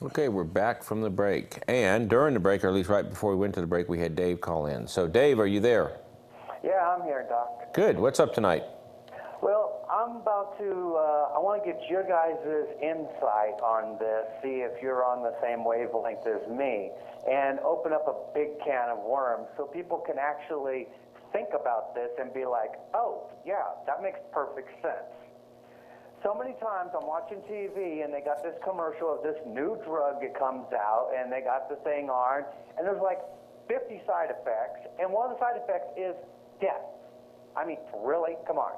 Okay, we're back from the break. And during the break, or at least right before we went to the break, we had Dave call in. So Dave, are you there? Yeah, I'm here, Doc. Good. What's up tonight? Well, I'm about to, I want to get your guys' insight on this, see if you're on the same wavelength as me, and open up a big can of worms so people can actually think about this and be like, oh, yeah, that makes perfect sense. So many times I'm watching TV and they got this commercial of this new drug that comes out and they got the thing on, and there's like 50 side effects, and one of the side effects is death. I mean, really? Come on.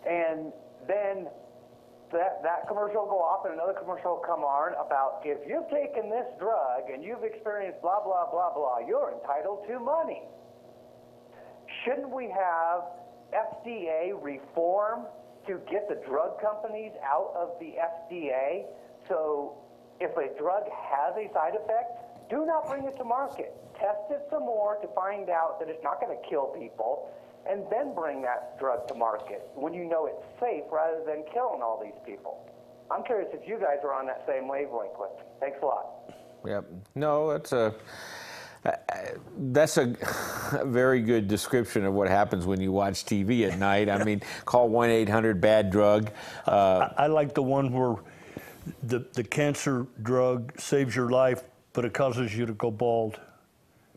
And then that commercial will go off and another commercial will come on about if you've taken this drug and you've experienced blah, blah, blah, blah, you're entitled to money. Shouldn't we have FDA reform to get the drug companies out of the FDA? So if a drug has a side effect, do not bring it to market. Test it some more to find out that it's not going to kill people, and then bring that drug to market when you know it's safe rather than killing all these people. I'm curious if you guys are on that same wavelength with me. Thanks a lot. Yep. No, that's a very good description of what happens when you watch TV at night. I mean, call 1-800-BAD-DRUG. I like the one where the cancer drug saves your life, but it causes you to go bald.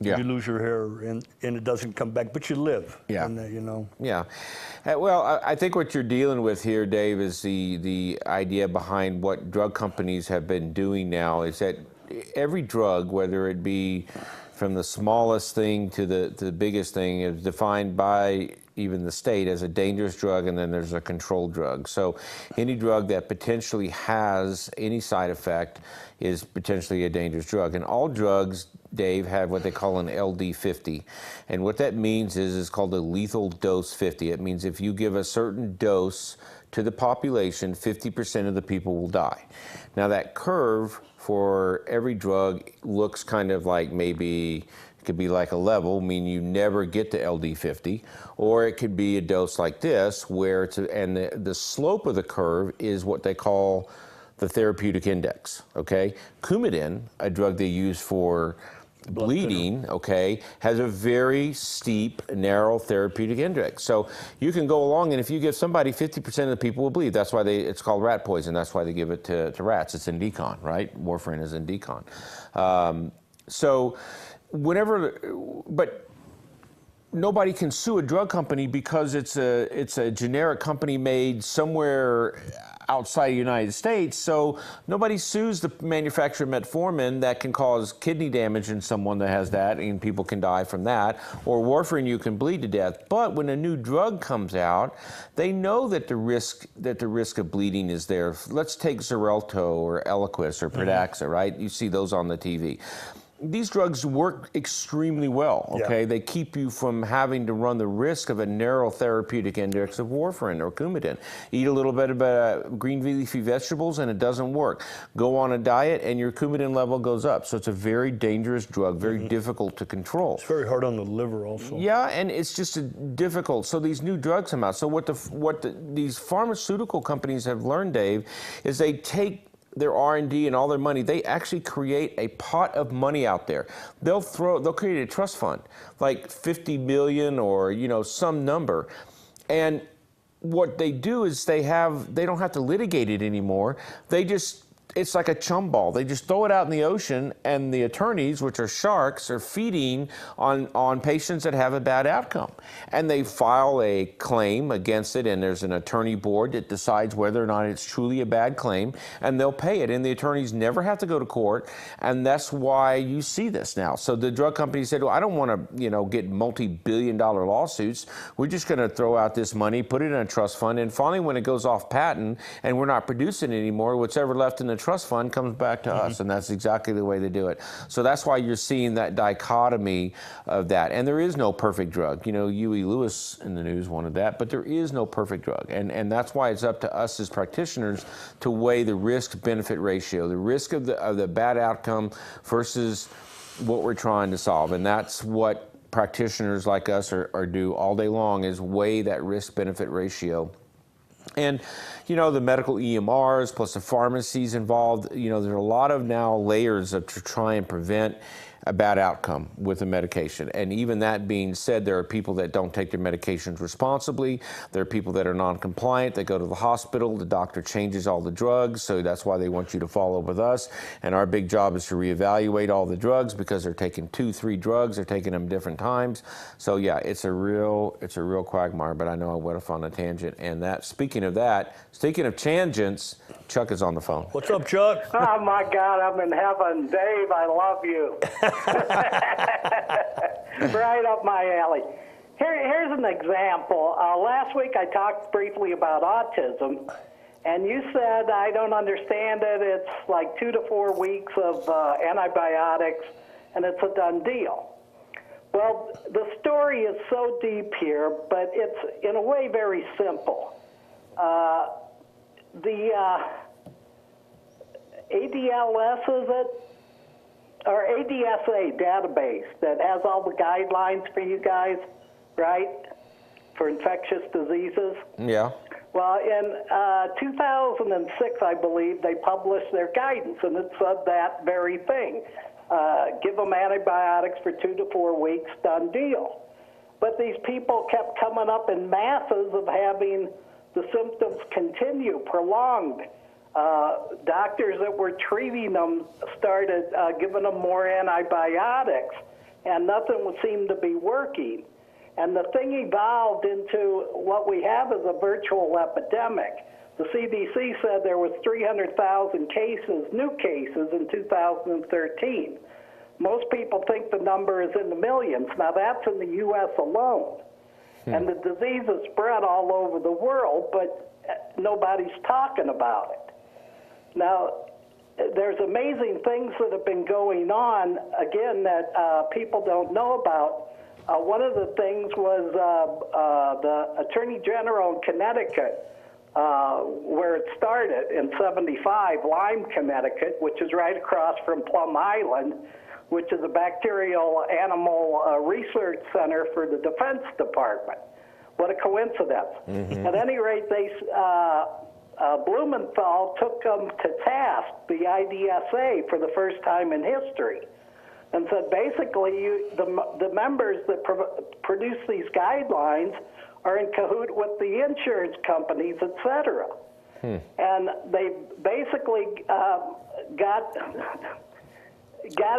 Yeah. You lose your hair and it doesn't come back, but you live. Yeah. And, you know. Yeah. Well, I think what you're dealing with here, Dave, is the idea behind what drug companies have been doing now is that every drug, whether it be from the smallest thing to the biggest thing, is defined by even the state as a dangerous drug, and then there's a controlled drug. So any drug that potentially has any side effect is potentially a dangerous drug. And all drugs, Dave, have what they call an LD50. And what that means is it's called a lethal dose 50. It means if you give a certain dose to the population, 50% of the people will die. Now that curve for every drug looks kind of like maybe it could be like a level, meaning you never get to LD50, or it could be a dose like this, where the slope of the curve is what they call the therapeutic index. Okay, Coumadin, a drug they use for bleeding, okay, has a very steep, narrow therapeutic index. So you can go along, and if you give somebody, 50% of the people will bleed. That's why it's called rat poison. That's why they give it to rats. It's in decon, right? Warfarin is in decon. But nobody can sue a drug company because it's a generic company made somewhere outside the United States. So nobody sues the manufacturer of metformin that can cause kidney damage in someone that has that, and people can die from that. Or warfarin, you can bleed to death. But when a new drug comes out, they know that the risk of bleeding is there. Let's take Xarelto or Eliquis or Pradaxa, right? You see those on the TV. These drugs work extremely well, okay? Yeah. They keep you from having to run the risk of a narrow therapeutic index of warfarin or Coumadin. Eat a little bit of green leafy vegetables and it doesn't work. Go on a diet and your Coumadin level goes up. So it's a very dangerous drug, very difficult to control. It's very hard on the liver also. Yeah, and it's just difficult. So these new drugs come out. So what these pharmaceutical companies have learned, Dave, is they take their R&D and all their money, they actually create a pot of money out there. They'll create a trust fund, like 50 million or some number. And what they do is they don't have to litigate it anymore. It's like a chum ball. They just throw it out in the ocean, and the attorneys, which are sharks, are feeding on patients that have a bad outcome. And they file a claim against it, and there's an attorney board that decides whether or not it's truly a bad claim, and they'll pay it. And the attorneys never have to go to court, and that's why you see this now. So the drug company said, well, I don't want to get multi-billion-dollar lawsuits. We're just going to throw out this money, put it in a trust fund, and finally when it goes off patent and we're not producing it anymore, what's ever left in the trust fund comes back to us, and that's exactly the way they do it. So that's why you're seeing that dichotomy of that. And there is no perfect drug. Huey Lewis in the news wanted that, but there is no perfect drug. And that's why it's up to us as practitioners to weigh the risk-benefit ratio, the risk of the bad outcome versus what we're trying to solve. And that's what practitioners like us are do all day long, is weigh that risk-benefit ratio And, you know, the medical EMRs plus the pharmacies involved, you know, there are a lot of now layers to try and prevent a bad outcome with a medication. And even that being said, there are people that don't take their medications responsibly. There are people that are non-compliant. They go to the hospital. The doctor changes all the drugs. So that's why they want you to follow with us. And our big job is to reevaluate all the drugs because they're taking 2, 3 drugs. They're taking them different times. So yeah, it's a real quagmire, but I know I went off on a tangent. And that, speaking of tangents, Chuck is on the phone. What's up, Chuck? Oh, my God, I'm in heaven. Dave, I love you. Right up my alley. Here's an example. Last week I talked briefly about autism, and you said, I don't understand it. It's like 2 to 4 weeks of antibiotics, and it's a done deal. Well, the story is so deep here, but it's in a way very simple. The ADLS, is it? Or ADSA database that has all the guidelines for you guys, right? For infectious diseases. Yeah. Well, in 2006, I believe, they published their guidance, and it said that very thing. Give them antibiotics for 2 to 4 weeks, done deal. But these people kept coming up in masses of having the symptoms continue, prolonged. Doctors that were treating them started giving them more antibiotics, and nothing seemed to be working. And the thing evolved into what we have is a virtual epidemic. The CDC said there was 300,000 cases, new cases, in 2013. Most people think the number is in the millions. Now, that's in the U.S. alone. And the disease is spread all over the world, but nobody's talking about it. Now, there's amazing things that have been going on, again, that people don't know about. One of the things was the Attorney General in Connecticut, where it started in 75, Lyme, Connecticut, which is right across from Plum Island, which is a bacterial animal research center for the Defense Department. What a coincidence. At any rate, Blumenthal took them to task, the IDSA, for the first time in history, and said basically the members that produce these guidelines are in cahoot with the insurance companies, et cetera. And they basically got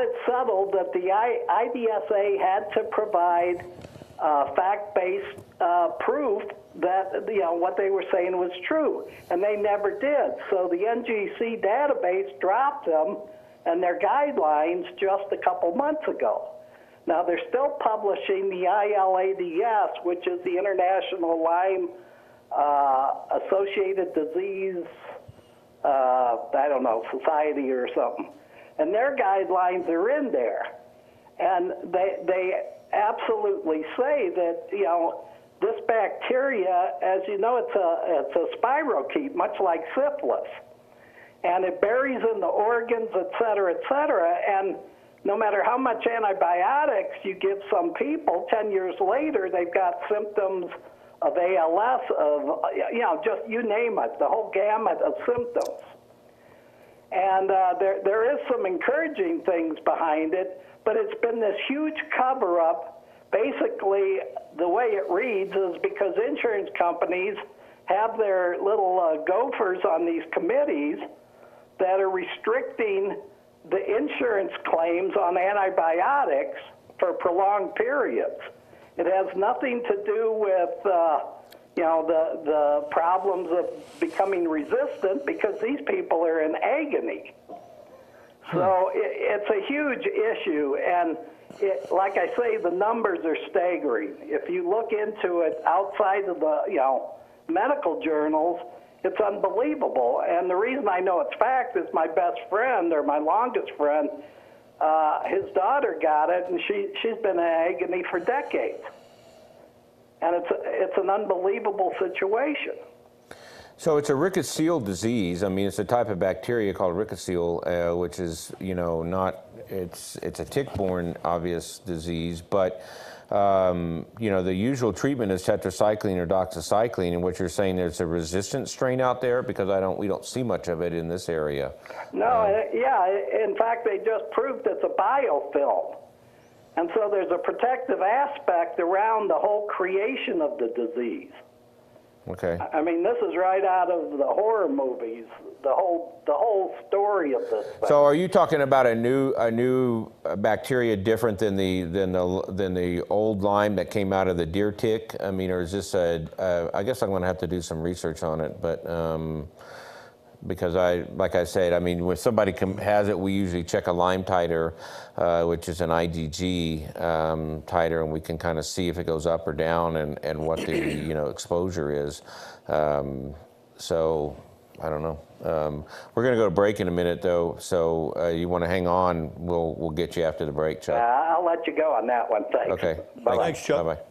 it settled that the IDSA had to provide fact-based proof that what they were saying was true, and they never did. So the NGC database dropped them and their guidelines just a couple months ago. Now they're still publishing the ILADS, which is the International Lyme Associated Disease, Society or something, and their guidelines are in there, and they absolutely say that this bacteria, as you know, it's a spirochete, much like syphilis, and it buries in the organs, et cetera, and no matter how much antibiotics you give some people, 10 years later, they've got symptoms of ALS, of, just you name it, the whole gamut of symptoms. And there is some encouraging things behind it, but it's been this huge cover-up. Basically, the way it reads is because insurance companies have their little gophers on these committees that are restricting the insurance claims on antibiotics for prolonged periods. It has nothing to do with the problems of becoming resistant, because these people are in agony. So it's a huge issue, and like I say, the numbers are staggering. If you look into it outside of the medical journals, it's unbelievable. And the reason I know it's fact is my best friend, or my longest friend, his daughter got it, and she's been in agony for decades. And it's an unbelievable situation. So it's a rickettsial disease. I mean, it's a type of bacteria called rickettsial, which is, not, it's a tick-borne obvious disease, but, the usual treatment is tetracycline or doxycycline, and what you're saying there's a resistant strain out there, because we don't see much of it in this area. No, yeah, in fact, they just proved it's a biofilm. And so there's a protective aspect around the whole creation of the disease. Okay. I mean, this is right out of the horror movies. The whole story of this thing. So, are you talking about a new bacteria different than the old Lyme that came out of the deer tick? I mean, or is this I guess I'm going to have to do some research on it, but because like I said, I mean, when somebody has it, we usually check a Lyme titer, which is an IgG titer, and we can kind of see if it goes up or down and what the exposure is. So I don't know. We're going to go to break in a minute, though. So you want to hang on? We'll get you after the break, Chuck. I'll let you go on that one. Thanks. Okay. Thanks, Chuck. Bye-bye.